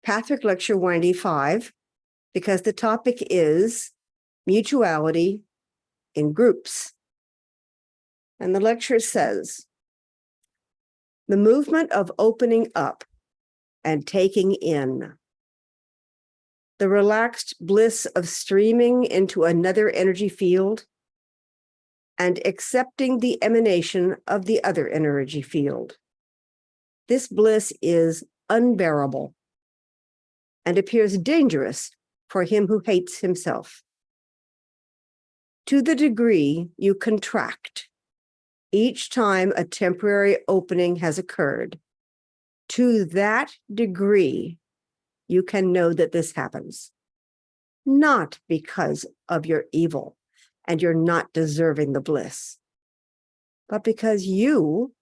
Pathwork Lecture 185, because the topic is mutuality in groups. And the lecture says, the movement of opening up and taking in, the relaxed bliss of streaming into another energy field and accepting the emanation of the other energy field. This bliss is unbearable and appears dangerous for him who hates himself. To the degree you contract each time a temporary opening has occurred, to that degree you can know that this happens, not because of your evil and you're not deserving the bliss, but because you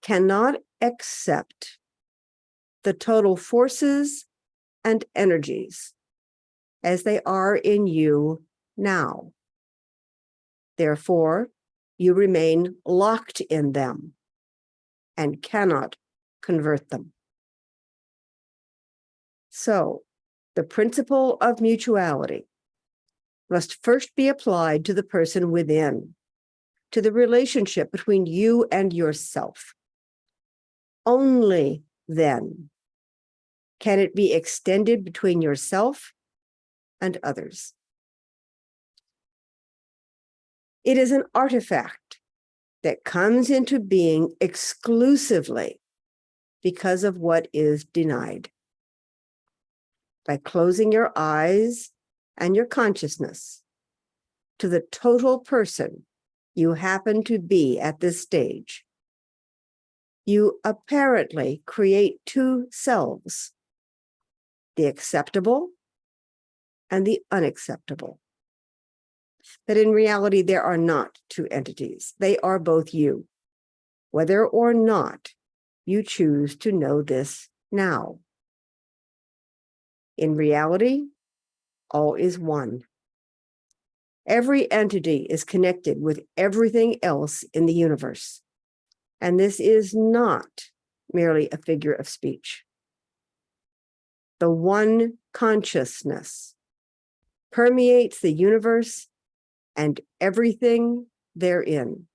cannot accept the total forces and energies as they are in you now. Therefore, you remain locked in them and cannot convert them. So, the principle of mutuality must first be applied to the person within, to the relationship between you and yourself. Only then can it be extended between yourself and others. It is an artifact that comes into being exclusively because of what is denied. By closing your eyes and your consciousness to the total person you happen to be at this stage, you apparently create two selves, the acceptable and the unacceptable. But in reality, there are not two entities. They are both you, whether or not you choose to know this now. In reality, all is one. Every entity is connected with everything else in the universe. And this is not merely a figure of speech. The one consciousness permeates the universe and everything therein.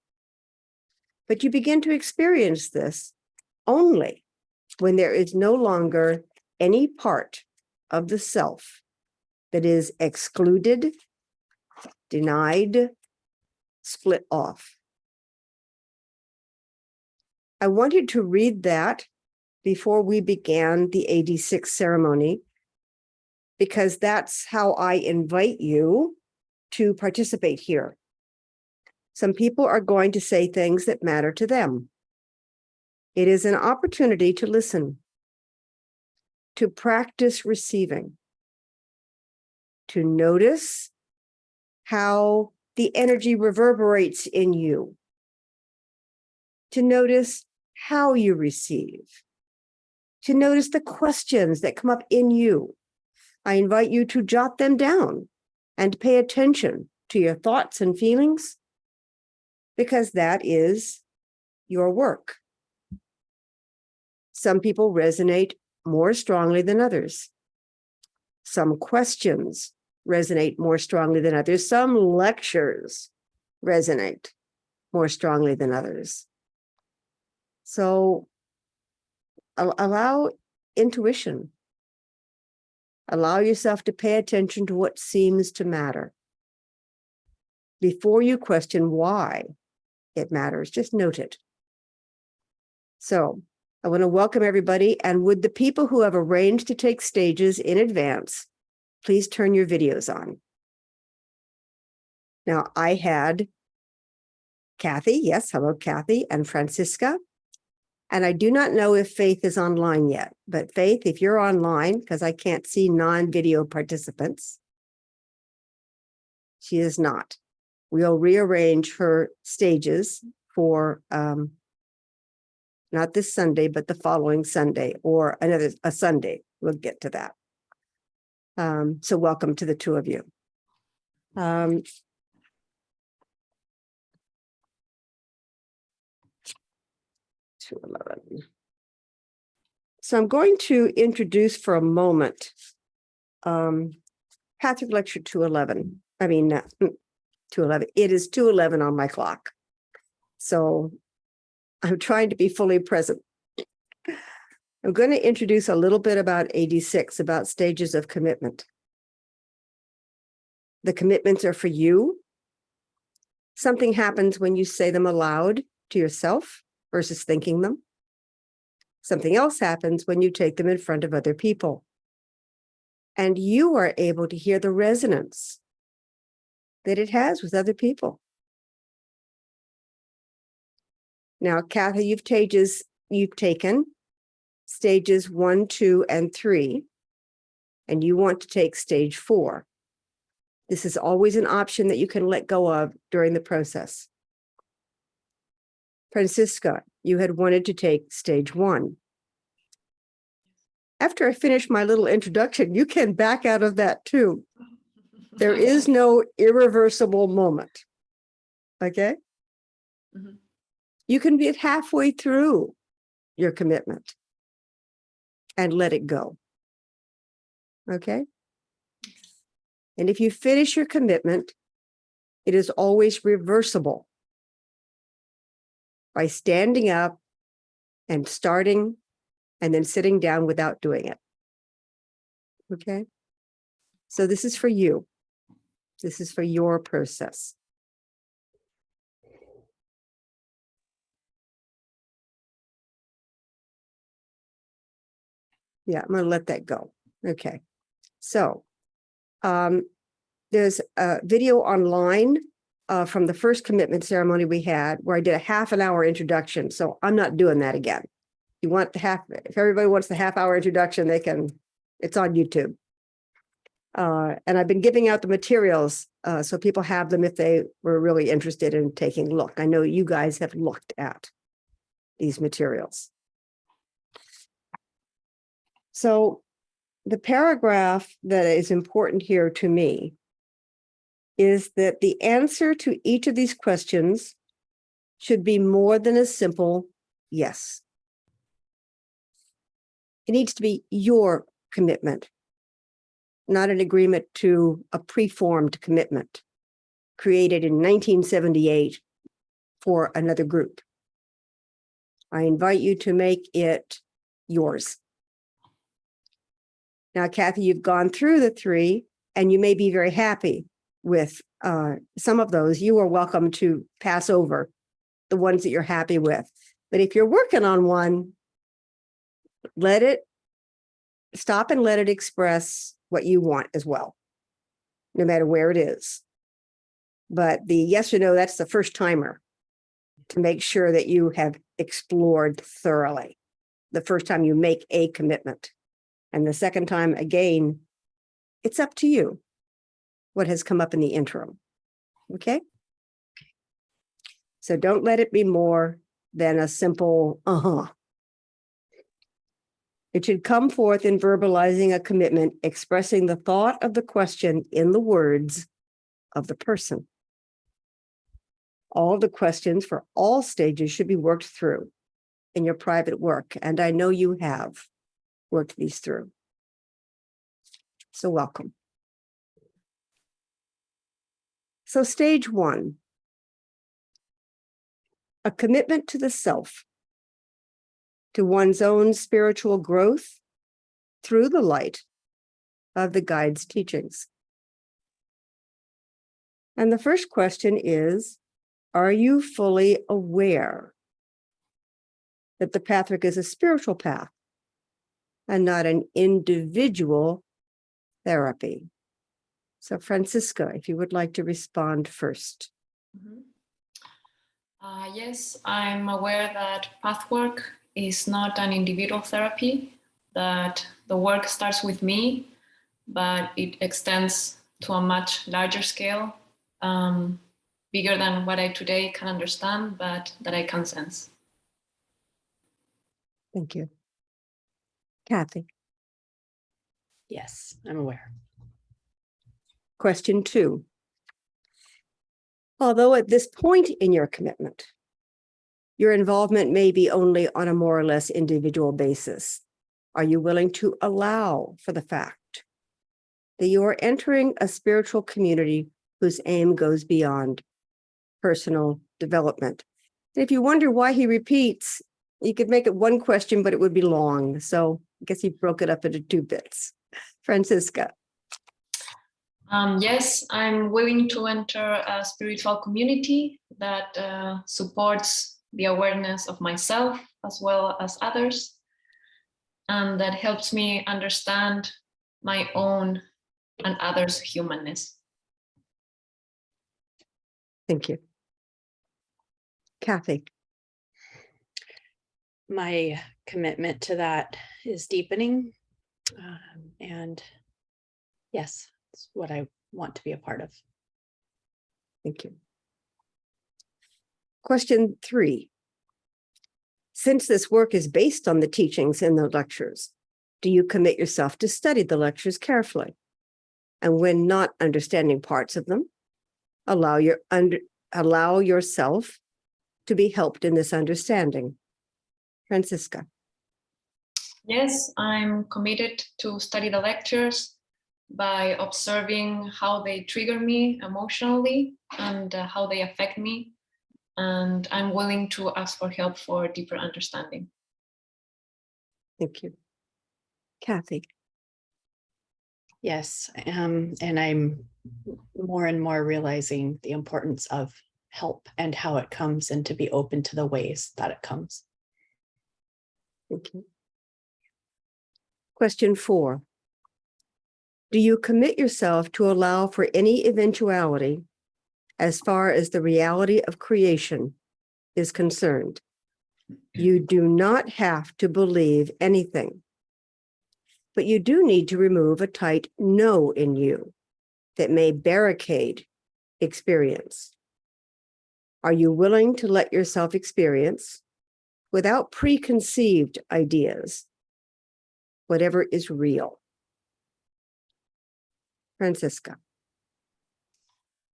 But you begin to experience this only when there is no longer any part of the self that is excluded, denied, split off. I wanted to read that before we began the AD6 ceremony, because that's how I invite you to participate here. Some people are going to say things that matter to them. It is an opportunity to listen, to practice receiving, to notice how the energy reverberates in you, to notice how you receive, to notice the questions that come up in you. I invite you to jot them down and pay attention to your thoughts and feelings, because that is your work. Some people resonate more strongly than others. Some questions resonate more strongly than others. Some lectures resonate more strongly than others. So allow intuition. Allow yourself to pay attention to what seems to matter. Before you question why it matters, just note it. So I want to welcome everybody, and would the people who have arranged to take stages in advance, please turn your videos on. Now, I had Kathy, yes, hello, Kathy, and Francisca. And I do not know if Faith is online yet, but Faith, if you're online, because I can't see non-video participants, she is not. We'll rearrange her stages for not this Sunday, but the following Sunday, or a Sunday. We'll get to that. So welcome to the two of you. 2:11. So I'm going to introduce for a moment Pathwork Lecture 211. 211. It is 211 on my clock. So I'm trying to be fully present. I'm going to introduce a little bit about AD6, about stages of commitment. The commitments are for you. Something happens when you say them aloud to yourself versus thinking them. Something else happens when you take them in front of other people. And you are able to hear the resonance that it has with other people. Now, Kathy, you've taken stages 1, 2, and 3, and you want to take stage 4. This is always an option that you can let go of during the process. Francisca, you had wanted to take stage 1. After I finish my little introduction, you can back out of that too. There is no irreversible moment. Okay? Mm-hmm. You can be halfway through your commitment and let it go. Okay? And if you finish your commitment, it is always reversible by standing up and starting and then sitting down without doing it. Okay? So this is for you. This is for your process. Yeah, I'm going to let that go. Okay. So there's a video online from the first commitment ceremony we had where I did a half-an-hour introduction. So I'm not doing that again. You want if everybody wants the half-hour introduction, it's on YouTube. And I've been giving out the materials so people have them if they were really interested in taking a look. I know you guys have looked at these materials. So the paragraph that is important here to me is that the answer to each of these questions should be more than a simple yes. It needs to be your commitment, not an agreement to a preformed commitment created in 1978 for another group. I invite you to make it yours. Now, Kathy, you've gone through the 3, and you may be very happy with some of those. You are welcome to pass over the ones that you're happy with. But if you're working on one, let it stop and let it express what you want as well, no matter where it is. But the yes or no, that's the first timer to make sure that you have explored thoroughly the first time you make a commitment. And the second time, again, it's up to you what has come up in the interim. Okay? So don't let it be more than a simple uh-huh. It should come forth in verbalizing a commitment, expressing the thought of the question in the words of the person. All the questions for all stages should be worked through in your private work, and I know you have worked these through. So welcome. So stage 1, a commitment to the self, to one's own spiritual growth through the light of the guide's teachings. And the first question is, are you fully aware that the pathwork is a spiritual path and not an individual therapy? So Francisca, if you would like to respond first. Mm-hmm. Yes, I'm aware that pathwork is not an individual therapy, that the work starts with me, but it extends to a much larger scale, bigger than what I today can understand, but that I can sense. Thank you. Kathy. Yes, I'm aware. Question 2. Although at this point in your commitment, your involvement may be only on a more or less individual basis, Are you willing to allow for the fact that you are entering a spiritual community whose aim goes beyond personal development? And if you wonder why he repeats, you could make it one question, but it would be long. So I guess he broke it up into 2 bits. Francisca. Yes, I'm willing to enter a spiritual community that supports the awareness of myself as well as others, and that helps me understand my own and others' humanness. Thank you. Kathy. My commitment to that is deepening. And yes, it's what I want to be a part of. Thank you. Question 3. Since this work is based on the teachings in the lectures, do you commit yourself to study the lectures carefully? And when not understanding parts of them, allow yourself to be helped in this understanding? Francisca. Yes, I'm committed to study the lectures by observing how they trigger me emotionally and how they affect me. And I'm willing to ask for help for deeper understanding. Thank you. Kathy. Yes, and I'm more and more realizing the importance of help and how it comes, and to be open to the ways that it comes. Thank you. Question 4. Do you commit yourself to allow for any eventuality as far as the reality of creation is concerned? You do not have to believe anything, but you do need to remove a tight no in you that may barricade experience. Are you willing to let yourself experience, without preconceived ideas, whatever is real? Francisca.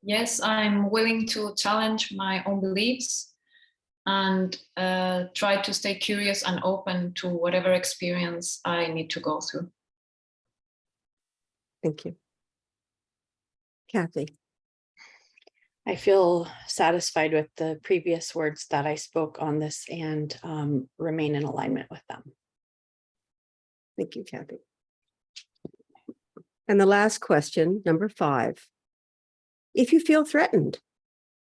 Yes, I'm willing to challenge my own beliefs and try to stay curious and open to whatever experience I need to go through. Thank you. Kathy. I feel satisfied with the previous words that I spoke on this, and remain in alignment with them. Thank you, Kathy. And the last question, number 5. If you feel threatened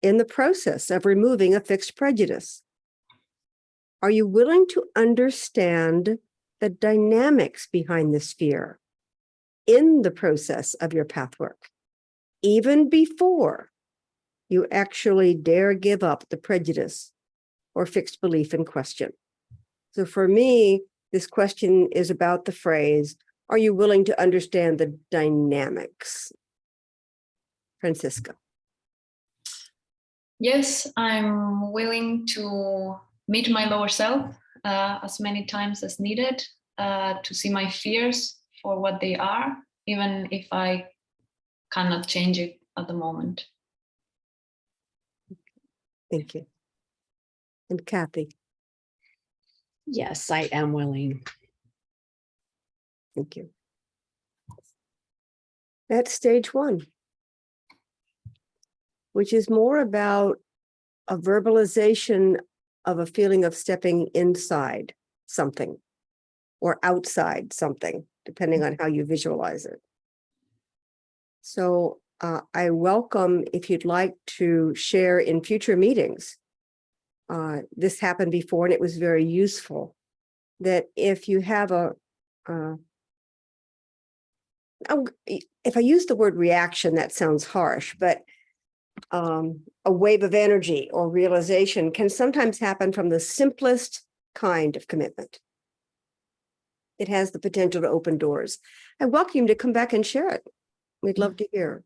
in the process of removing a fixed prejudice, are you willing to understand the dynamics behind this fear in the process of your pathwork, even before you actually dare give up the prejudice or fixed belief in question? So for me, this question is about the phrase, are you willing to understand the dynamics? Francisca. Yes, I'm willing to meet my lower self as many times as needed to see my fears for what they are, even if I cannot change it at the moment. Thank you. And Kathy. Yes, I am willing. Thank you. That's stage 1, which is more about a verbalization of a feeling of stepping inside something or outside something, depending on how you visualize it. So I welcome if you'd like to share in future meetings. This happened before and it was very useful, that if you have if I use the word reaction, that sounds harsh, but a wave of energy or realization can sometimes happen from the simplest kind of commitment. It has the potential to open doors. I welcome you to come back and share it. We'd love to hear.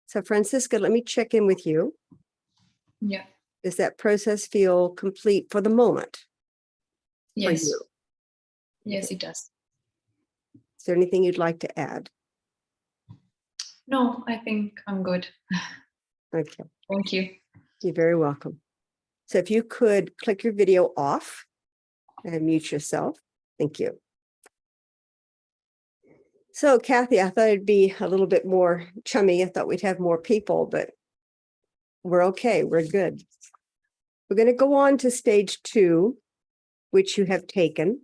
So Francisca, let me check in with you. Yeah. Does that process feel complete for the moment? Yes. For you? Yes, it does. Is there anything you'd like to add? No, I think I'm good. Okay. Thank you. You're very welcome. So if you could click your video off and mute yourself. Thank you. So Kathy, I thought it'd be a little bit more chummy. I thought we'd have more people, but we're okay. We're good. We're going to go on to stage 2, which you have taken.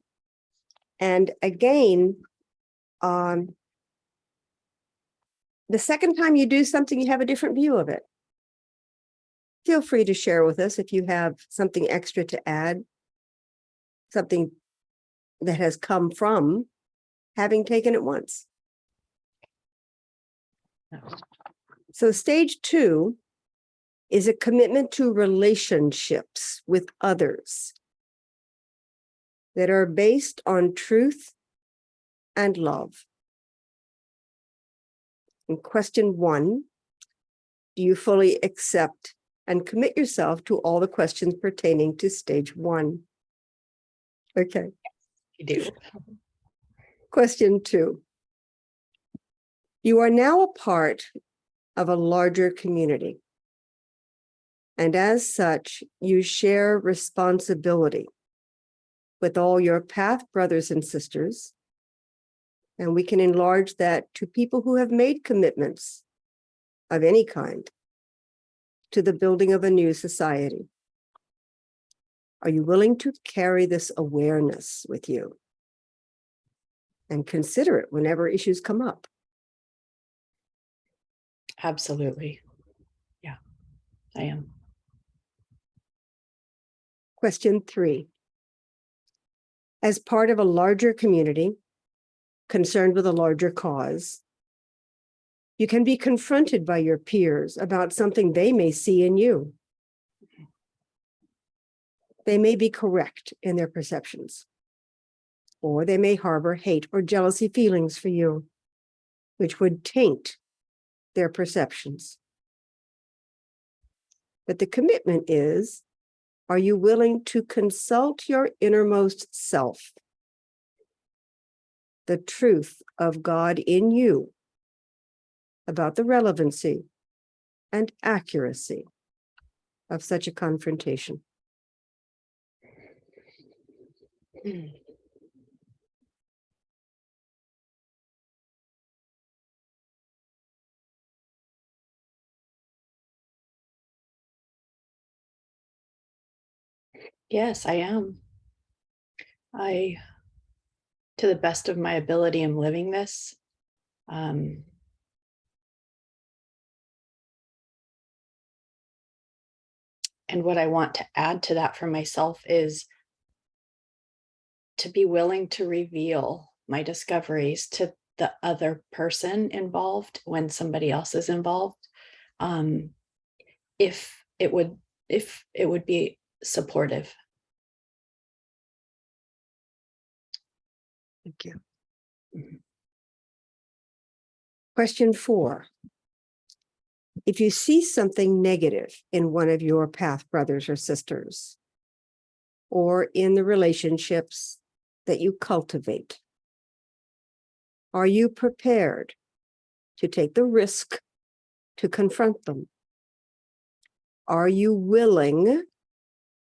And again, the second time you do something, you have a different view of it. Feel free to share with us if you have something extra to add, something that has come from having taken it once. So stage 2 is a commitment to relationships with others that are based on truth and love. And question 1, do you fully accept and commit yourself to all the questions pertaining to stage 1? Okay. You do. Question 2. You are now a part of a larger community. And as such, you share responsibility with all your path brothers and sisters. And we can enlarge that to people who have made commitments of any kind to the building of a new society. Are you willing to carry this awareness with you and consider it whenever issues come up? Absolutely. Yeah, I am. Question 3. As part of a larger community concerned with a larger cause, you can be confronted by your peers about something they may see in you. They may be correct in their perceptions, or they may harbor hate or jealousy feelings for you, which would taint their perceptions. But the commitment is, are you willing to consult your innermost self, the truth of God in you, about the relevancy and accuracy of such a confrontation? Yes, I am. To the best of my ability, am living this. And what I want to add to that for myself is to be willing to reveal my discoveries to the other person involved when somebody else is involved. If it would be supportive. Thank you. Question 4. If you see something negative in one of your path brothers or sisters, or in the relationships that you cultivate, are you prepared to take the risk to confront them? Are you willing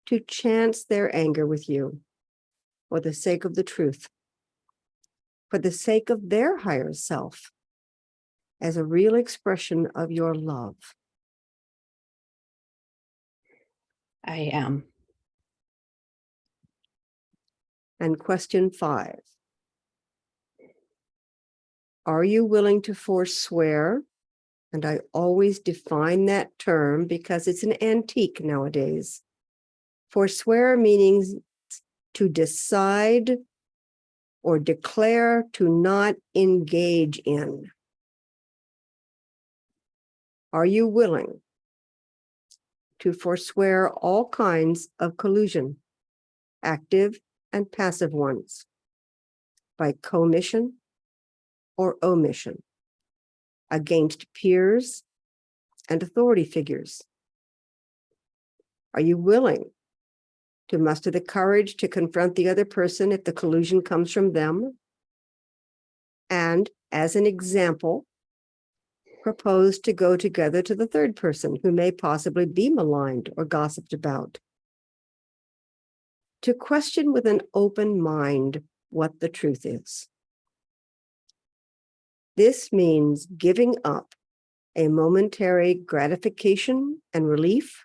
to chance their anger with you for the sake of the truth, for the sake of their higher self, as a real expression of your love? I am. And question 5. Are you willing to forswear? And I always define that term because it's an antique nowadays. Forswear meaning to decide or declare to not engage in. Are you willing to forswear all kinds of collusion, active and passive ones, by commission or omission, against peers and authority figures? Are you willing to muster the courage to confront the other person if the collusion comes from them? And as an example, propose to go together to the third person who may possibly be maligned or gossiped about, to question with an open mind what the truth is. This means giving up a momentary gratification and relief,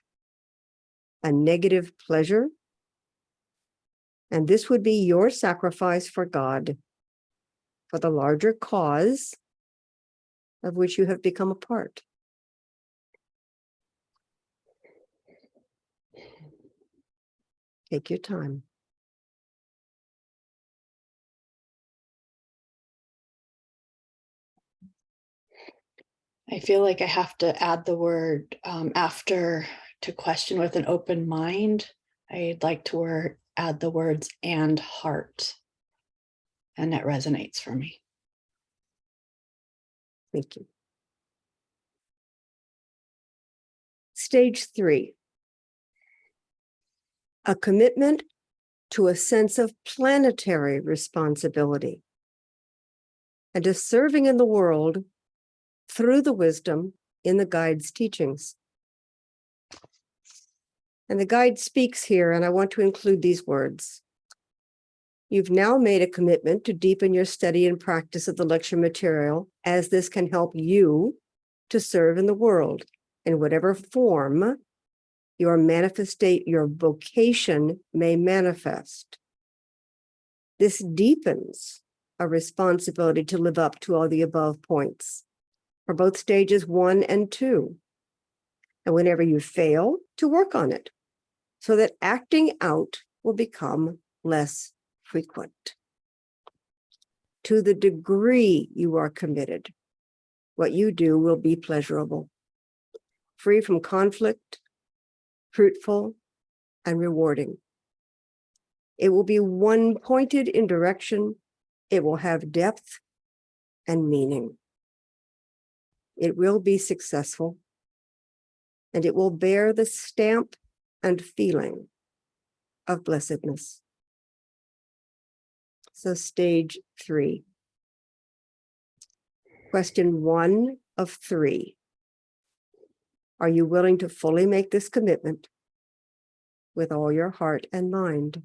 a negative pleasure, and this would be your sacrifice for God, for the larger cause of which you have become a part. Take your time. I feel like I have to add the word after to question with an open mind. I'd like to add the words and heart. And that resonates for me. Thank you. Stage 3. A commitment to a sense of planetary responsibility and to serving in the world through the wisdom in the guide's teachings. And the guide speaks here, and I want to include these words. You've now made a commitment to deepen your study and practice of the lecture material, as this can help you to serve in the world in whatever form your vocation may manifest. This deepens a responsibility to live up to all the above points for both stages 1 and 2. And whenever you fail, to work on it so that acting out will become less frequent. To the degree you are committed, what you do will be pleasurable, free from conflict, fruitful, and rewarding. It will be one pointed in direction. It will have depth and meaning. It will be successful, and it will bear the stamp and feeling of blessedness. So stage 3. Question 1 of 3. Are you willing to fully make this commitment with all your heart and mind?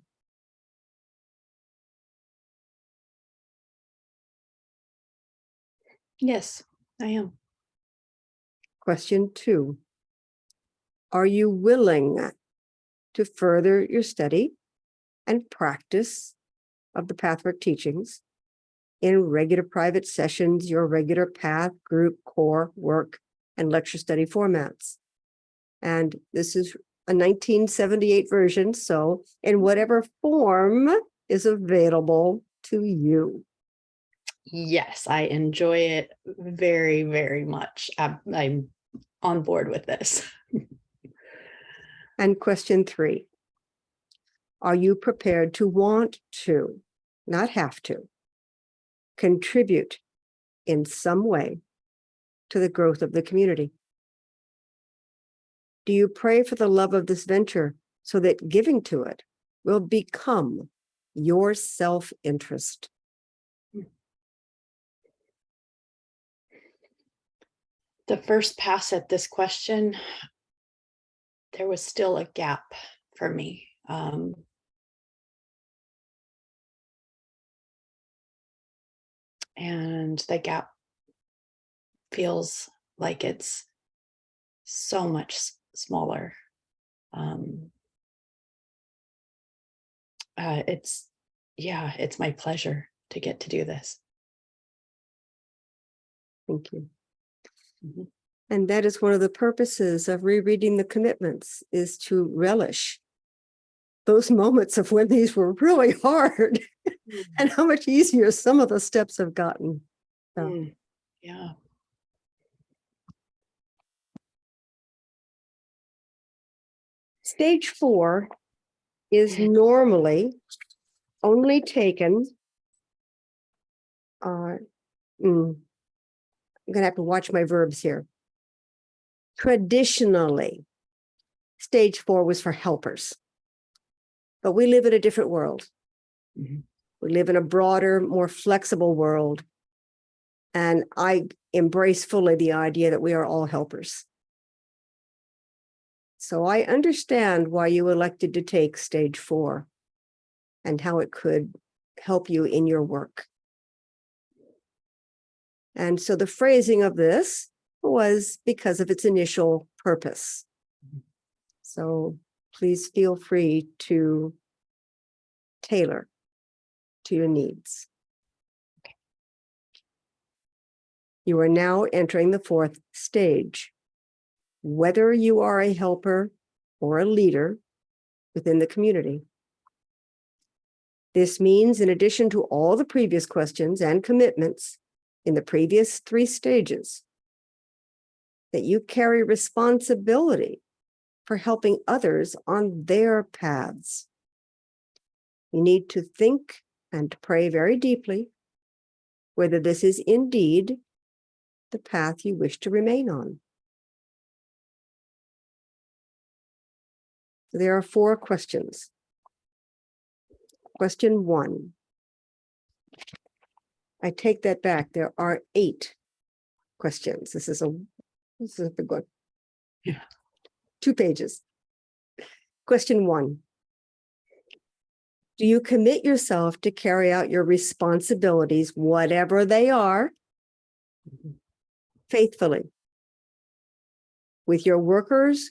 Yes, I am. Question 2. Are you willing to further your study and practice of the Pathwork teachings in regular private sessions, your regular path, group, core, work, and lecture study formats? And this is a 1978 version, so in whatever form is available to you. Yes, I enjoy it very, very much. I'm on board with this. And question 3. Are you prepared to want to, not have to, contribute in some way to the growth of the community? Do you pray for the love of this venture so that giving to it will become your self-interest? The first pass at this question, there was still a gap for me. And the gap feels like it's so much smaller. It's my pleasure to get to do this. Thank you. Mm-hmm. And that is one of the purposes of rereading the commitments, is to relish those moments of when these were really hard and how much easier some of the steps have gotten. So. Yeah. Stage 4 is normally only taken, I'm going to have to watch my verbs here. Traditionally, stage 4 was for helpers, but we live in a different world. Mm-hmm. We live in a broader, more flexible world. And I embrace fully the idea that we are all helpers. So I understand why you elected to take stage 4 and how it could help you in your work. And so the phrasing of this was because of its initial purpose. So please feel free to tailor to your needs. You are now entering the fourth stage. Whether you are a helper or a leader within the community. This means, in addition to all the previous questions and commitments in the previous 3 stages, that you carry responsibility for helping others on their paths. You need to think and pray very deeply whether this is indeed the path you wish to remain on. There are 4 questions. Question 1. I take that back. There are 8 questions. This is a big one. Yeah. 2 pages. Question 1. Do you commit yourself to carry out your responsibilities, whatever they are, faithfully with your workers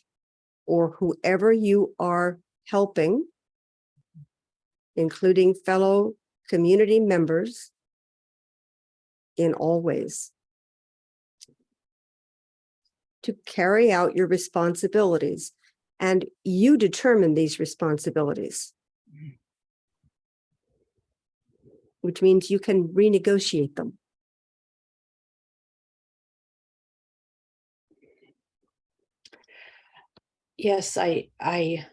or whoever you are helping, including fellow community members, in all ways? To carry out your responsibilities, and you determine these responsibilities, which means you can renegotiate them. Yes, I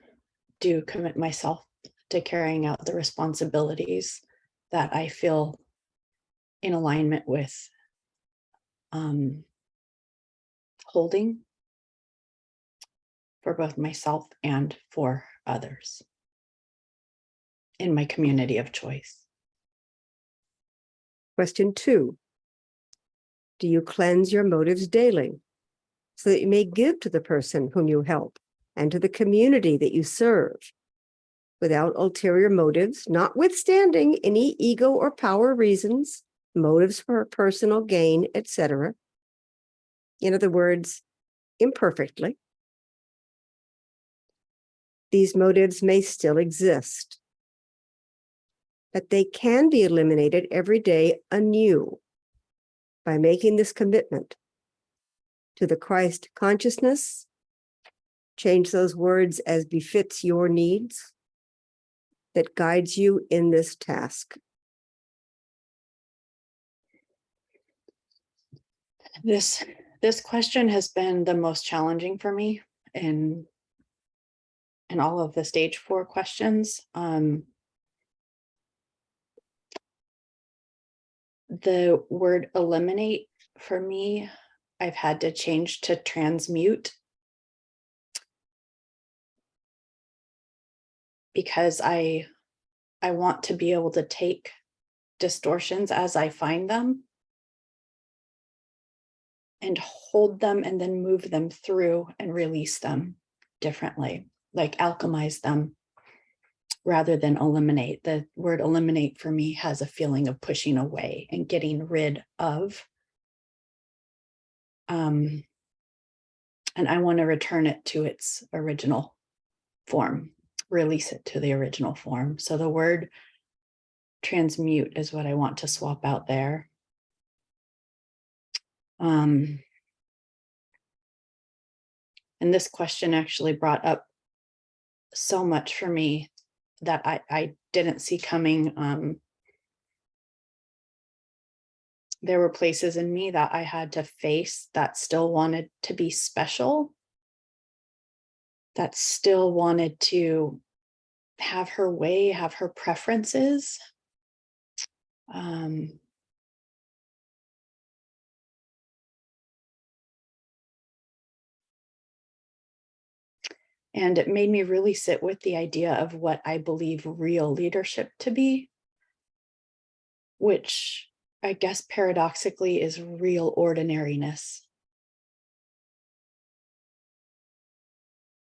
do commit myself to carrying out the responsibilities that I feel in alignment with holding for both myself and for others in my community of choice. Question 2. Do you cleanse your motives daily so that you may give to the person whom you help and to the community that you serve without ulterior motives, notwithstanding any ego or power reasons, motives for personal gain, etc.? In other words, imperfectly. These motives may still exist, but they can be eliminated every day anew by making this commitment to the Christ consciousness. Change those words as befits your needs, that guides you in this task. This question has been the most challenging for me in all of the stage 4 questions. The word eliminate for me, I've had to change to transmute, because I want to be able to take distortions as I find them and hold them and then move them through and release them differently, like alchemize them rather than eliminate. The word eliminate for me has a feeling of pushing away and getting rid of. And I want to return it to its original form, release it to the original form. So the word transmute is what I want to swap out there. And this question actually brought up so much for me that I didn't see coming. There were places in me that I had to face that still wanted to be special, that still wanted to have her way, have her preferences. And it made me really sit with the idea of what I believe real leadership to be, which I guess paradoxically is real ordinariness,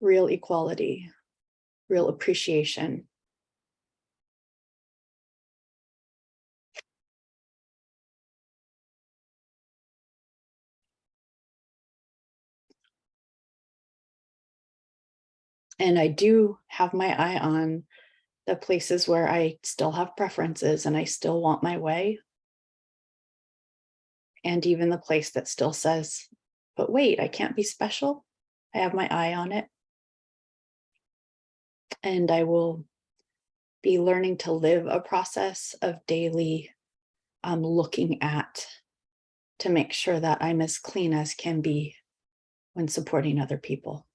real equality, real appreciation. And I do have my eye on the places where I still have preferences and I still want my way. And even the place that still says, but wait, I can't be special. I have my eye on it. And I will be learning to live a process of daily looking at to make sure that I'm as clean as can be when supporting other people.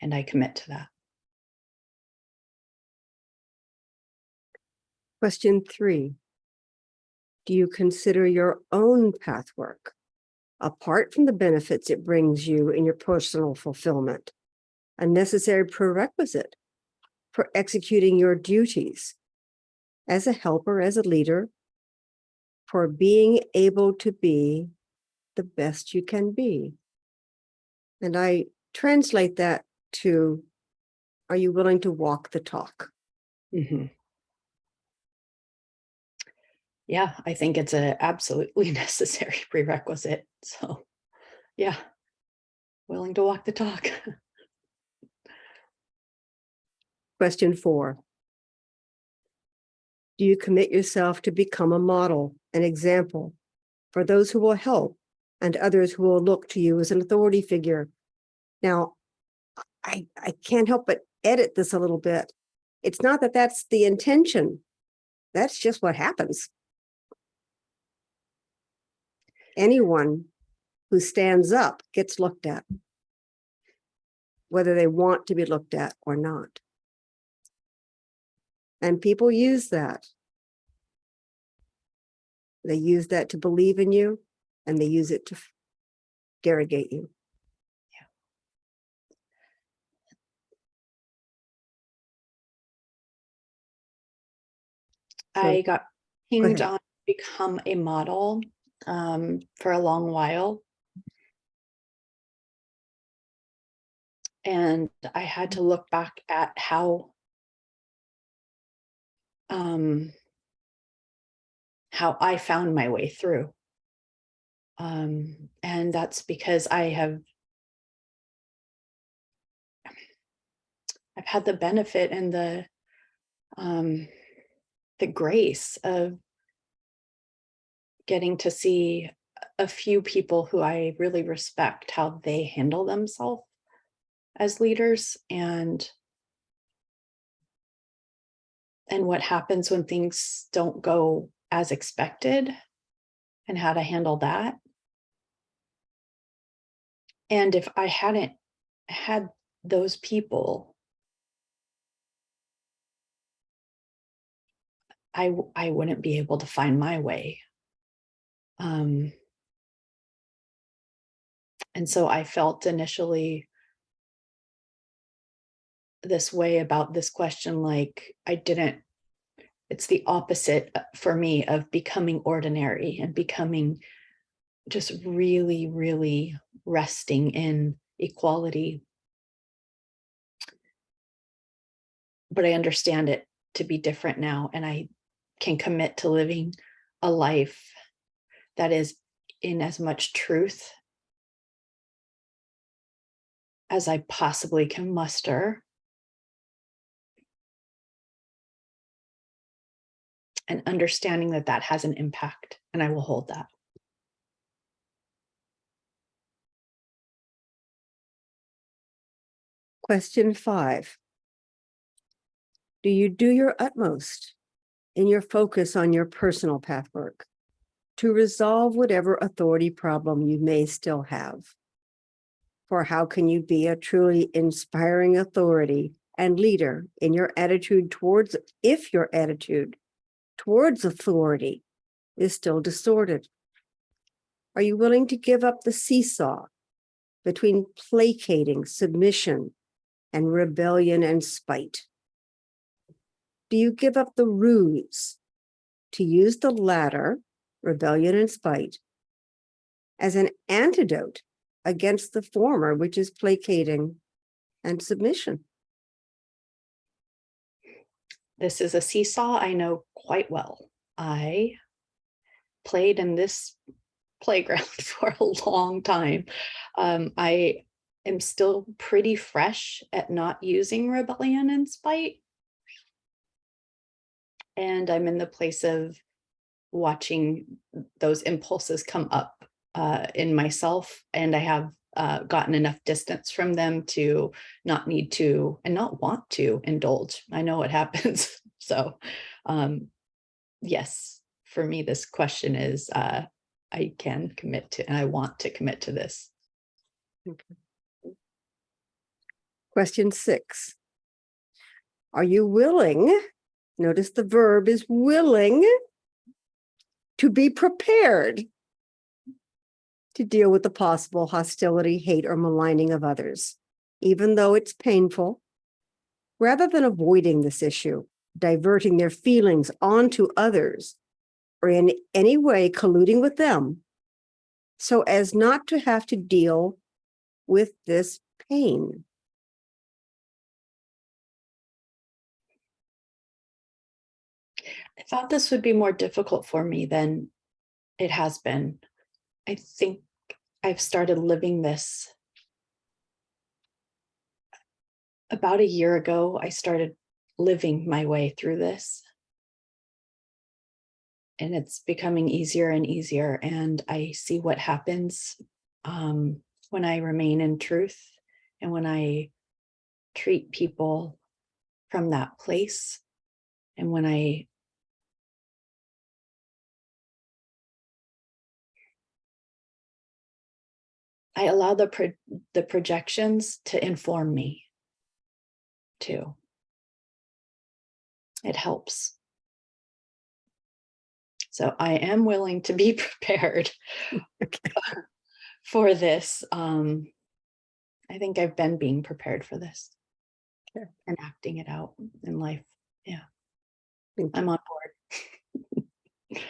And I commit to that. Question 3. Do you consider your own pathwork, apart from the benefits it brings you in your personal fulfillment, a necessary prerequisite for executing your duties as a helper, as a leader, for being able to be the best you can be? And I translate that to, are you willing to walk the talk? Mm-hmm. Yeah, I think it's an absolutely necessary prerequisite. So yeah, willing to walk the talk. Question 4. Do you commit yourself to become a model, an example for those who will help and others who will look to you as an authority figure? Now, I can't help but edit this a little bit. It's not that that's the intention. That's just what happens. Anyone who stands up gets looked at, whether they want to be looked at or not. And people use that. They use that to believe in you, and they use it to derogate you. So, I got pinged ahead. on to become a model for a long while. And I had to look back at how I found my way through. And that's because I've had the benefit and the grace of getting to see a few people who I really respect, how they handle themselves as leaders, and what happens when things don't go as expected and how to handle that. And if I hadn't had those people, I wouldn't be able to find my way. And so I felt initially this way about this question, like it's the opposite for me of becoming ordinary and becoming just really, really resting in equality. But I understand it to be different now, and I can commit to living a life that is in as much truth as I possibly can muster, and understanding that that has an impact, and I will hold that. Question 5. Do you do your utmost in your focus on your personal pathwork to resolve whatever authority problem you may still have? For how can you be a truly inspiring authority and leader in your attitude towards, if your attitude towards authority is still distorted? Are you willing to give up the seesaw between placating, submission, and rebellion and spite? Do you give up the ruse to use the latter, rebellion and spite, as an antidote against the former, which is placating and submission? This is a seesaw I know quite well. I played in this playground for a long time. I am still pretty fresh at not using rebellion and spite. And I'm in the place of watching those impulses come up in myself. And I have gotten enough distance from them to not need to and not want to indulge. I know what happens. So yes, for me, this question is I can commit to, and I want to commit to this. Okay. Question 6. Are you willing, notice the verb is willing, to be prepared to deal with the possible hostility, hate, or maligning of others, even though it's painful, rather than avoiding this issue, diverting their feelings onto others, or in any way colluding with them, so as not to have to deal with this pain? I thought this would be more difficult for me than it has been. I think I've started living this about a year ago. I started living my way through this. And it's becoming easier and easier. And I see what happens when I remain in truth and when I treat people from that place. And when I allow the projections to inform me too. It helps. So I am willing to be prepared for this. I think I've been being prepared for this and acting it out in life. Yeah, I'm on board.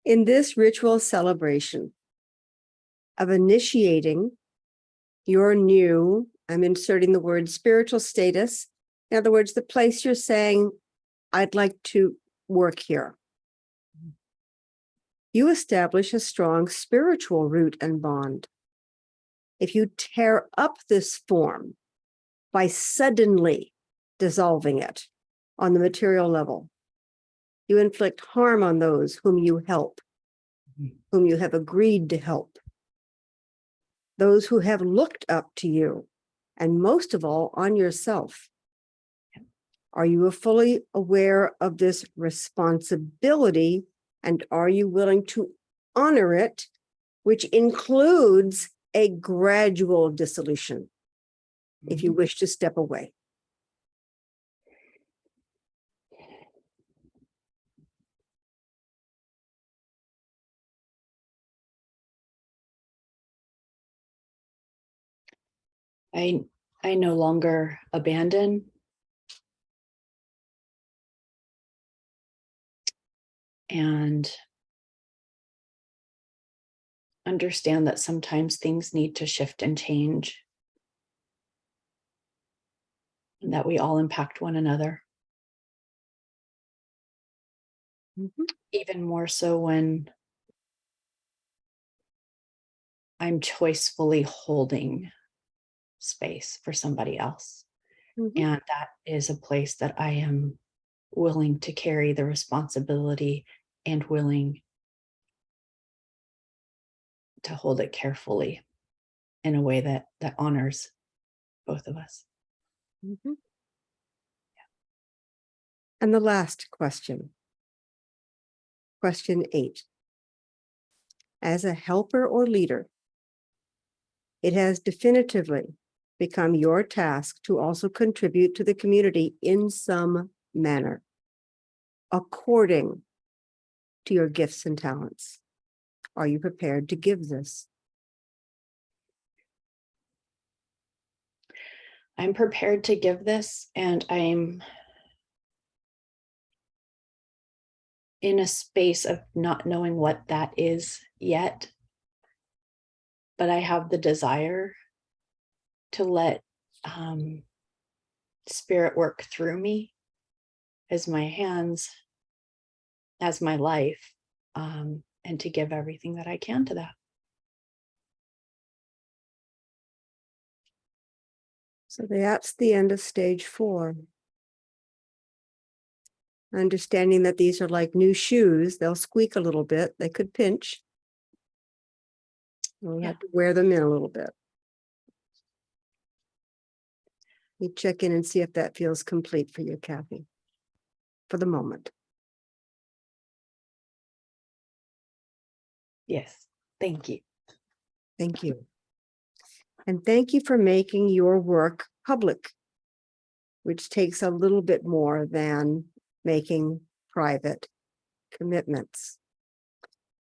In this ritual celebration of initiating your new, I'm inserting the word spiritual status. In other words, the place you're saying, I'd like to work here. You establish a strong spiritual root and bond. If you tear up this form by suddenly dissolving it on the material level, you inflict harm on those whom you help, whom you have agreed to help, those who have looked up to you, and most of all, on yourself. Are you fully aware of this responsibility, and are you willing to honor it, which includes a gradual dissolution if you wish to step away? I no longer abandon. And understand that sometimes things need to shift and change, and that we all impact one another. Even more so when I'm choicefully holding space for somebody else. And that is a place that I am willing to carry the responsibility and willing to hold it carefully in a way that honors both of us. And the last question, question 8. As a helper or leader, it has definitively become your task to also contribute to the community in some manner, according to your gifts and talents. Are you prepared to give this? I'm prepared to give this, and I'm in a space of not knowing what that is yet, but I have the desire to let spirit work through me as my hands, as my life, and to give everything that I can to that. So that's the end of stage 4. Understanding that these are like new shoes, they'll squeak a little bit, they could pinch. We'll Yeah. have to wear them in a little bit. You check in and see if that feels complete for you, Kathy, for the moment. Yes. Thank you. Thank you. And thank you for making your work public, which takes a little bit more than making private commitments.